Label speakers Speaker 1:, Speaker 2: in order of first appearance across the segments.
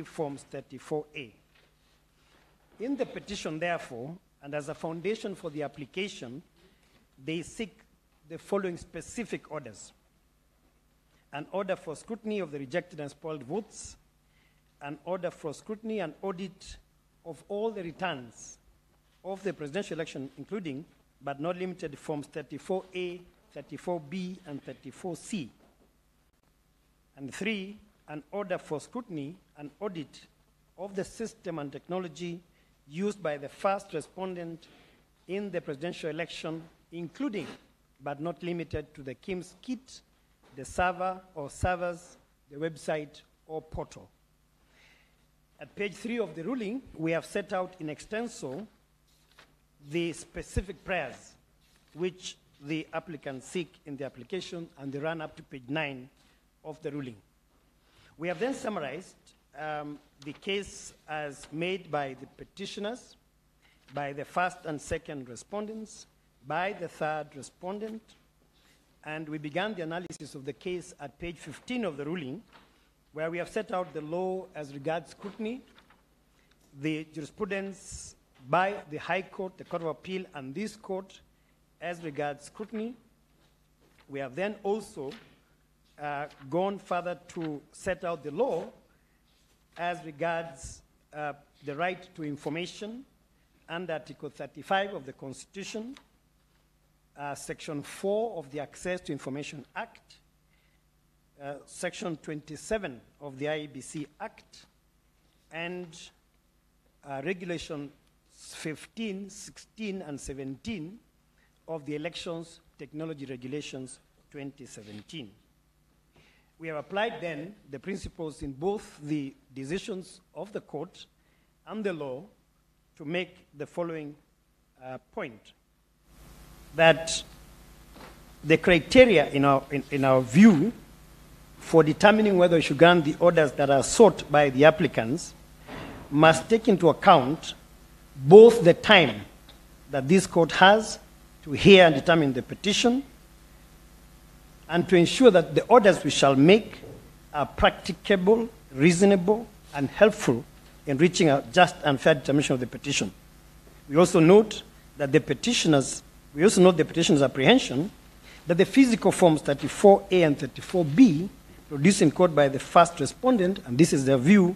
Speaker 1: Forms 34A. In the petition, therefore, and as a foundation for the application, they seek the following specific orders: an order for scrutiny of the rejected and spoiled votes, an order for scrutiny and audit of all the returns of the presidential election, including but not limited to Forms 34A, 34B, and 34C. And 3, an order for scrutiny and audit of the system and technology used by the first respondent in the presidential election, including but not limited to the KIMS kit, the server or servers, the website or portal. At page 3 of the ruling, we have set out in extenso the specific prayers which the applicants seek in the application, and they run up to page 9 of the ruling. We have then summarized the case as made by the petitioners, by the first and second respondents, by the third respondent, and we began the analysis of the case at page 15 of the ruling, where we have set out the law as regards scrutiny, the jurisprudence by the High Court, the Court of Appeal, and this court as regards scrutiny. We have then also gone further to set out the law as regards the right to information under Article 35 of the Constitution, Section 4 of the Access to Information Act, Section 27 of the IEBC Act, and Regulation 15, 16, and 17 of the Elections Technology Regulations 2017. We have applied then the principles in both the decisions of the court and the law to make the following point: that the criteria in our view for determining whether we should grant the orders that are sought by the applicants must take into account both the time that this court has to hear and determine the petition, and to ensure that the orders we shall make are practicable, reasonable, and helpful in reaching a just and fair determination of the petition. We also note the petitioner's apprehension that the physical forms 34A and 34B produced in court by the first respondent, and this is their view,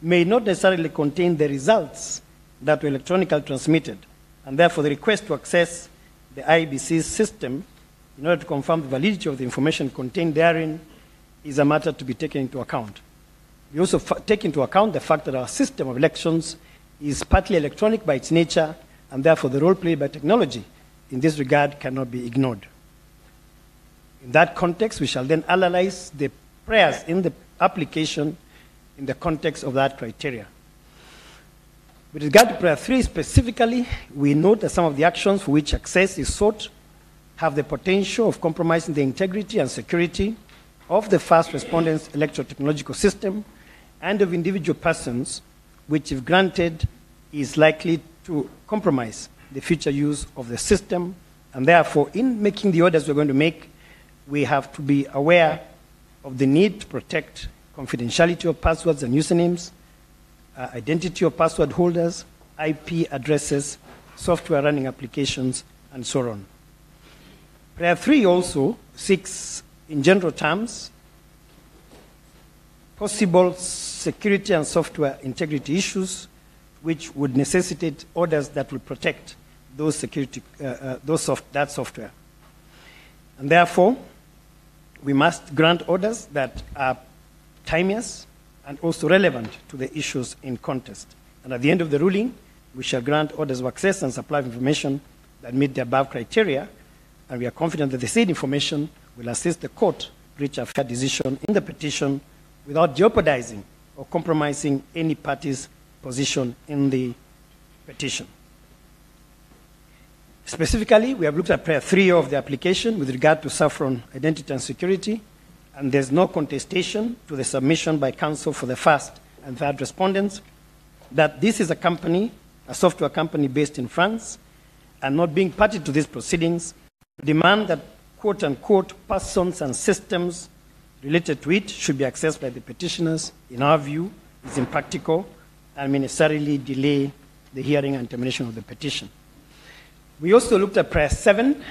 Speaker 1: may not necessarily contain the results that were electronically transmitted, and therefore the request to access the IEBC system in order to confirm the validity of the information contained therein is a matter to be taken into account. We also take into account the fact that our system of elections is partly electronic by its nature, and therefore the role played by technology in this regard cannot be ignored. In that context, we shall then analyze the prayers in the application in the context of that criteria. With regard to prayer 3 specifically, we note that some of the actions for which access is sought have the potential of compromising the integrity and security of the first respondent's electro-technological system and of individual persons, which, if granted, is likely to compromise the future use of the system. And therefore, in making the orders we're going to make, we have to be aware of the need to protect confidentiality of passwords and usernames, identity of password holders, IP addresses, software running applications, and so on. Prayer 3 also seeks, in general terms, possible security and software integrity issues which would necessitate orders that will protect those security, that software. And therefore, we must grant orders that are timeous and also relevant to the issues in contest. And at the end of the ruling, we shall grant orders of access and supply of information that meet the above criteria, and we are confident that the said information will assist the court to reach a fair decision in the petition without jeopardizing or compromising any party's position in the petition. Specifically, we have looked at prayer 3 of the application with regard to saffron identity and security, and there's no contestation to the submission by counsel for the first and third respondents that this is a company, a software company based in France, and not being party to these proceedings, demand that quote-unquote persons and systems related to it should be accessed by the petitioners, in our view, is impractical and may necessarily delay the hearing and termination of the petition. We also looked at prayer 7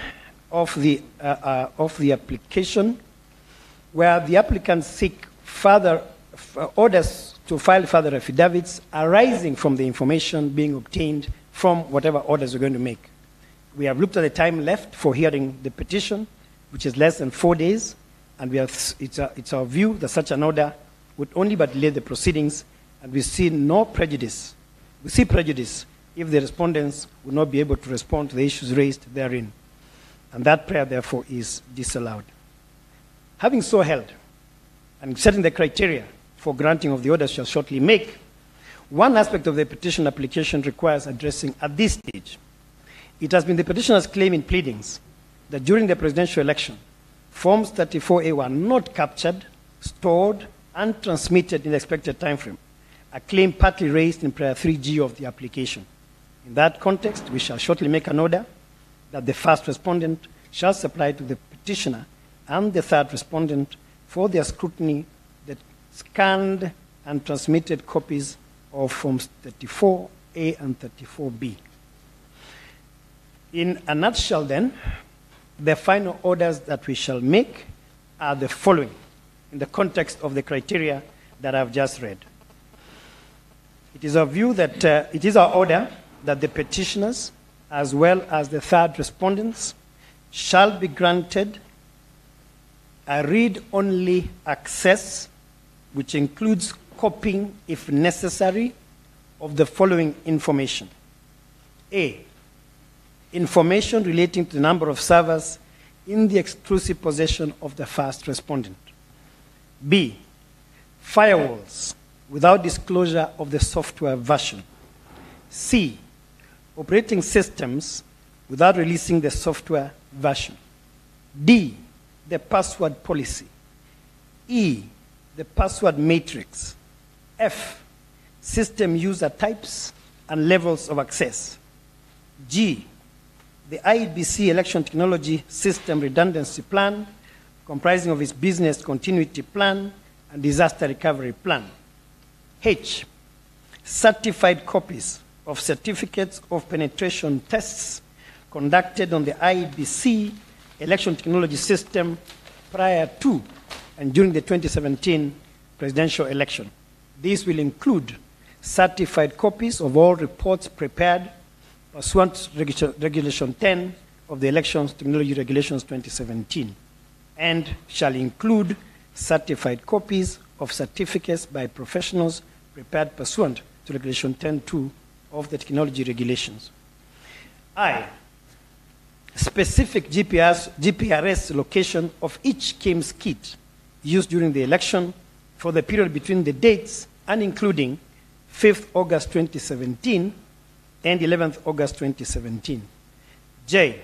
Speaker 1: of the application, where the applicants seek further orders to file further affidavits arising from the information being obtained from whatever orders we're going to make. We have looked at the time left for hearing the petition, which is less than 4 days, and it's our view that such an order would only but delay the proceedings, and we see no prejudice. We see prejudice if the respondents would not be able to respond to the issues raised therein. And that prayer, therefore, is disallowed. Having so held, and setting the criteria for granting of the orders shall shortly make, one aspect of the petition application requires addressing at this stage. It has been the petitioner's claim in pleadings that during the presidential election, Forms 34A were not captured, stored, and transmitted in the expected time frame, a claim partly raised in prayer 3G of the application. In that context, we shall shortly make an order that the first respondent shall supply to the petitioner and the third respondent for their scrutiny the scanned and transmitted copies of Forms 34A and 34B. In a nutshell, then, the final orders that we shall make are the following in the context of the criteria that I've just read. It is our view that it is our order that the petitioners, as well as the third respondents, shall be granted a read-only access, which includes copying, if necessary, of the following information. A, information relating to the number of servers in the exclusive possession of the first respondent. B, firewalls without disclosure of the software version. C, operating systems without releasing the software version. D, the password policy. E, the password matrix. F, system user types and levels of access. G, the IEBC election technology system redundancy plan, comprising of its business continuity plan and disaster recovery plan. H, certified copies of certificates of penetration tests conducted on the IEBC election technology system prior to and during the 2017 presidential election. These will include certified copies of all reports prepared pursuant to Regulation 10 of the Elections Technology Regulations 2017, and shall include certified copies of certificates by professionals prepared pursuant to Regulation 10.2 of the Technology Regulations. I, specific GPRS location of each KIMS kit used during the election for the period between the dates and including 5th August 2017 and 11th August 2017. J,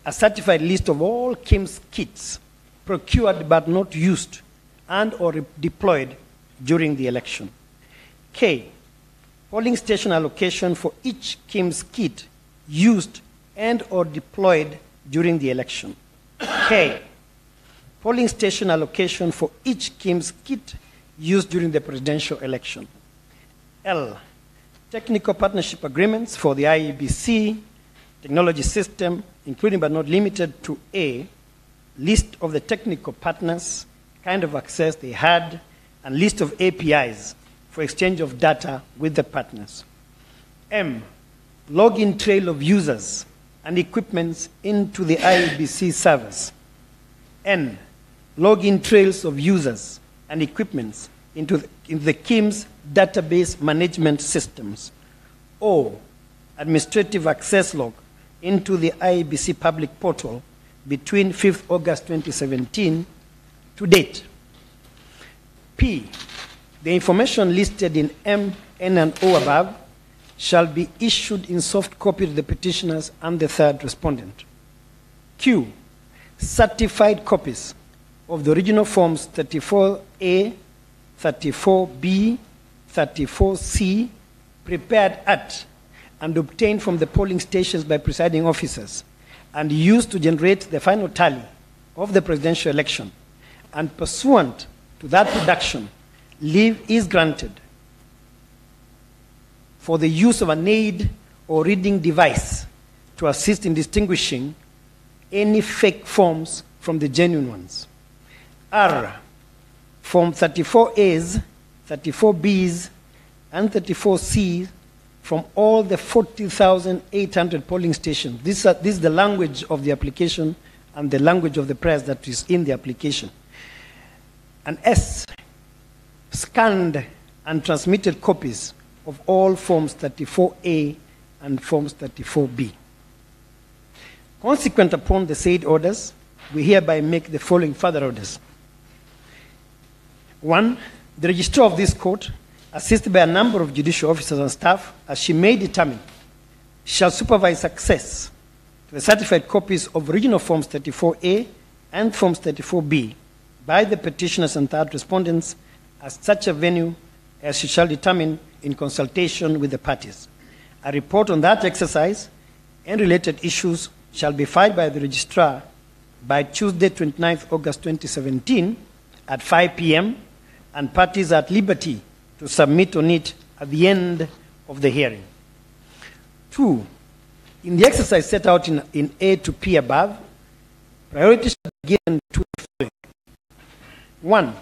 Speaker 1: a certified list of all KIMS kits procured but not used and or deployed during the election. K, polling station allocation for each KIMS kit used and or deployed during the election. K, polling station allocation for each KIMS kit used during the presidential election. L, technical partnership agreements for the IEBC technology system, including but not limited to A, list of the technical partners, kind of access they had, and list of APIs for exchange of data with the partners. M, login trail of users and equipments into the IEBC servers. N, login trails of users and equipments into the KIMS database management systems. O, administrative access log into the IEBC public portal between 5th August 2017 to date. P, the information listed in M, N, and O above shall be issued in soft copy to the petitioners and the third respondent. Q, certified copies of the original forms 34A, 34B, 34C, prepared at and obtained from the polling stations by presiding officers and used to generate the final tally of the presidential election, and pursuant to that production, leave is granted for the use of an aid or reading device to assist in distinguishing any fake forms from the genuine ones. R, Form 34As, 34Bs, and 34Cs from all the 40,800 polling stations. This is the language of the application and the language of the press that is in the application. And S, scanned and transmitted copies of all Forms 34A and Forms 34B. Consequent upon the said orders, we hereby make the following further orders. 1, the registrar of this court, assisted by a number of judicial officers and staff, as she may determine, shall supervise access to the certified copies of original Forms 34A and Forms 34B by the petitioners and third respondents at such a venue as she shall determine in consultation with the parties. A report on that exercise and related issues shall be filed by the registrar by Tuesday, 29th August 2017 at 5 p.m. and parties are at liberty to submit on it at the end of the hearing. 2, in the exercise set out in A to P above, priority shall be given to the following. 1,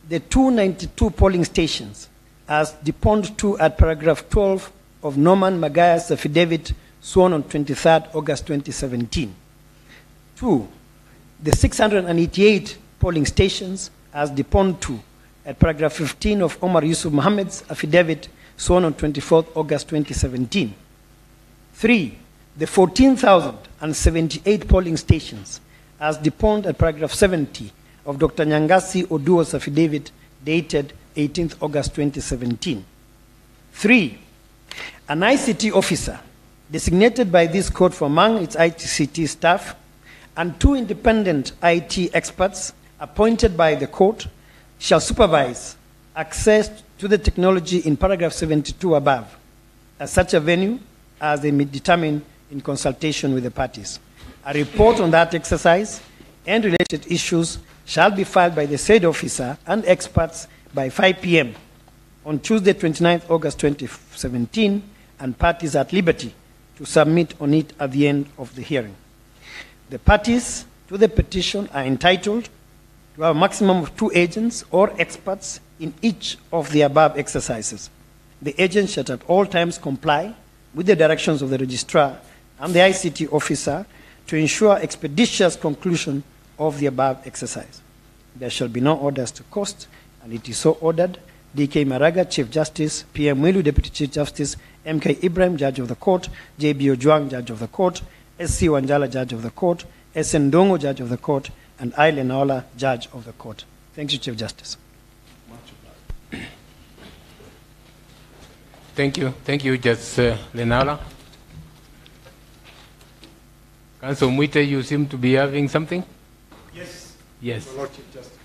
Speaker 1: the 292 polling stations as deponed to at paragraph 12 of Norman Magaya's affidavit sworn on 23rd August 2017. 2, the 688 polling stations as deponed to at paragraph 15 of Omar Yusuf Mohammed's affidavit sworn on 24th August 2017. 3, the 14,078 polling stations as deponed at paragraph 70 of Dr. Nyangasi Oduo's affidavit dated 18th August 2017. 3, an ICT officer designated by this court from among its ICT staff and 2 independent IT experts appointed by the court shall supervise access to the technology in paragraph 72 above at such a venue as they may determine in consultation with the parties. A report on that exercise and related issues shall be filed by the said officer and experts by 5 p.m. on Tuesday, 29th August 2017, and parties at liberty to submit on it at the end of the hearing. The parties to the petition are entitled to have a maximum of 2 agents or experts in each of the above exercises. The agents shall at all times comply with the directions of the registrar and the ICT officer to ensure expeditious conclusion of the above exercise. There shall be no orders to cost, and it is so ordered. D.K. Maraga, Chief Justice; P.M. Mwilu, Deputy Chief Justice; M.K. Ibrahim, Judge of the Court; J.B. Ojwang, Judge of the Court; S.C. Wanjala, Judge of the Court; S.N. Dongo, Judge of the Court; and I, Lenaola, Judge of the Court. Thank you, Chief Justice.
Speaker 2: Thank you. Thank you, Justice Lenaola. Council Mwite, you seem to be having something?
Speaker 3: Yes.
Speaker 2: Yes.
Speaker 3: Lord Chief Justice.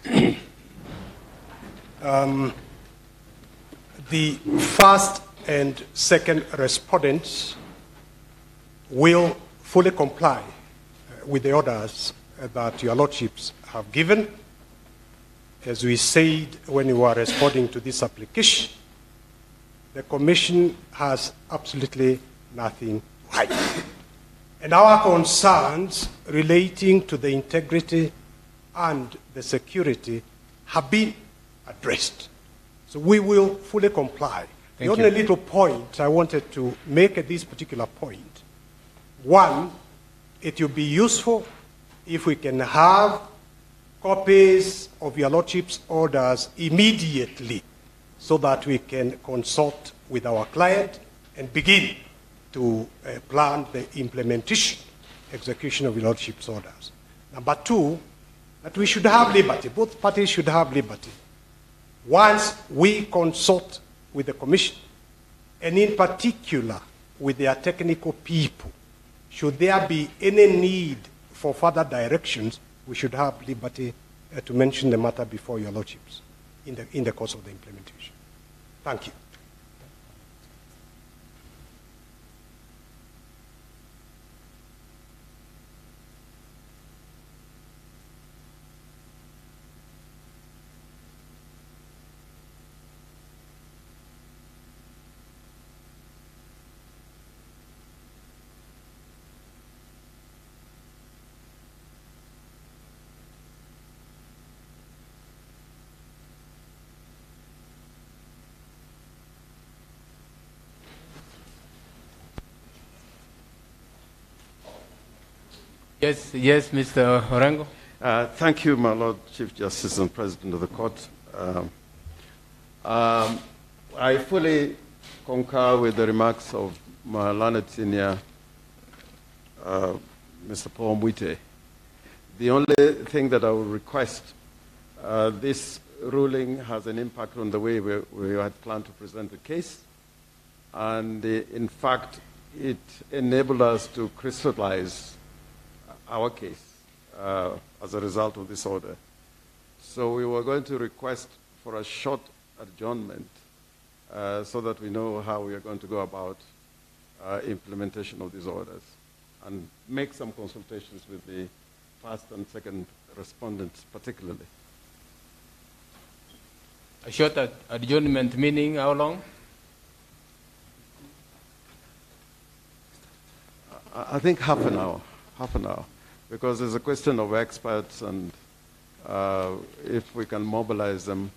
Speaker 3: The first and second respondents will fully comply with the orders that your lordships have given. As we said when we were responding to this application, the Commission has absolutely nothing to hide. And our concerns relating to the integrity and the security have been addressed. So we will fully comply. The only little point I wanted to make at this particular point, one, it will be useful if we can have copies of your lordship's orders immediately so that we can consult with our client and begin to plan the implementation, execution of your lordship's orders. Number two, that we should have liberty. Both parties should have liberty. Once we consult with the Commission, and in particular with their technical people, should there be any need for further directions, we should have liberty to mention the matter before your lordships in the course of the implementation. Thank you.
Speaker 2: Yes, Mr. Orengo.
Speaker 4: Thank you, my Lord Chief Justice and President of the Court. I fully concur with the remarks of my learned senior, Mr. Paul Mwite. The only thing that I would request, this ruling has an impact on the way we had planned to present the case. And in fact, it enabled us to crystallize our case as a result of this order. So we were going to request for a short adjournment so that we know how we are going to go about implementation of these orders and make some consultations with the first and second respondents particularly.
Speaker 2: A short adjournment meaning how long?
Speaker 4: I think half an hour, because there's a question of experts and if we can mobilize them.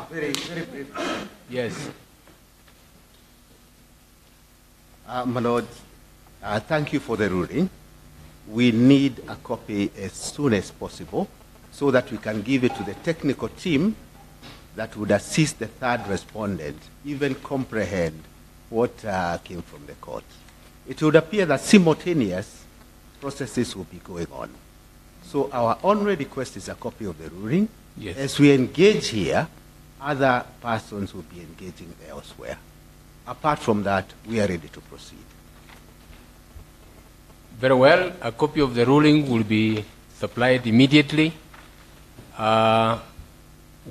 Speaker 5: Very briefly.
Speaker 2: Yes.
Speaker 5: My Lord, thank you for the ruling. We need a copy as soon as possible so that we can give it to the technical team that would assist the third respondent, even comprehend what came from the court. It would appear that simultaneous processes will be going on. So our only request is a copy of the ruling.
Speaker 2: Yes.
Speaker 5: As we engage here, other persons will be engaging elsewhere. Apart from that, we are ready to proceed.
Speaker 2: Very well. A copy of the ruling will be supplied immediately.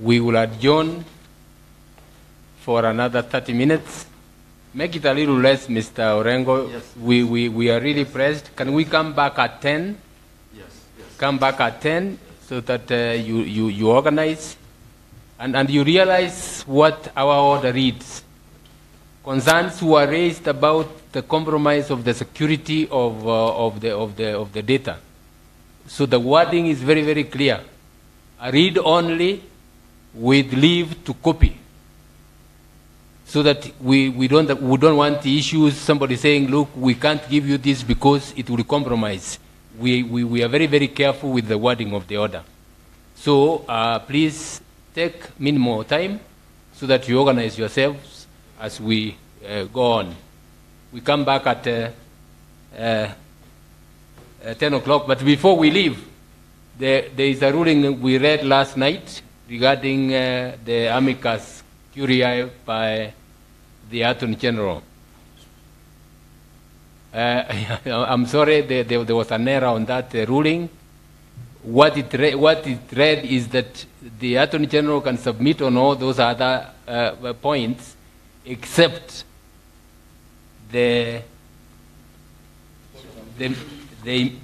Speaker 2: We will adjourn for another 30 minutes. Make it a little less, Mr. Orengo.
Speaker 4: Yes.
Speaker 2: We are really pressed. Can we come back at 10?
Speaker 4: Yes.
Speaker 2: Come back at 10 so that you organize and you realize what our order reads. Concerns were raised about the compromise of the security of the data. So the wording is very, very clear. A read only with leave to copy. So that we don't want the issues, somebody saying, look, we can't give you this because it will compromise. We are very, very careful with the wording of the order. So please take minimal time so that you organize yourselves as we go on. We come back at 10 o'clock, but before we leave, there is a ruling we read last night regarding the amicus curiae by the Attorney General. I'm sorry, there was an error on that ruling. What it read is that the Attorney General can submit on all those other points except the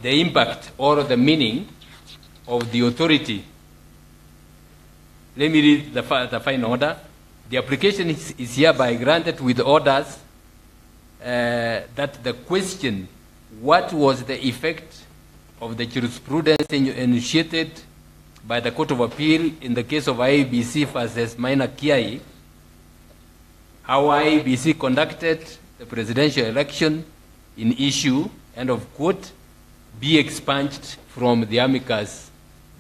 Speaker 2: impact or the meaning of the authority. Let me read the final order. The application is hereby granted with orders that the question, what was the effect of the jurisprudence initiated by the Court of Appeal in the case of IEBC versus Minor Kiai, how IEBC conducted the presidential election in issue, end of quote, be expunged from the amicus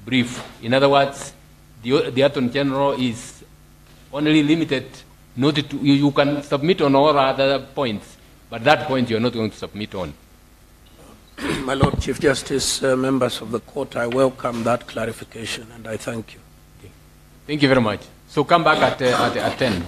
Speaker 2: brief. In other words, the Attorney General is only limited, not to, you can submit on all other points, but that point you're not going to submit on.
Speaker 6: My Lord Chief Justice, members of the court, I welcome that clarification and I thank you.
Speaker 2: Okay. Thank you very much. So come back at 10.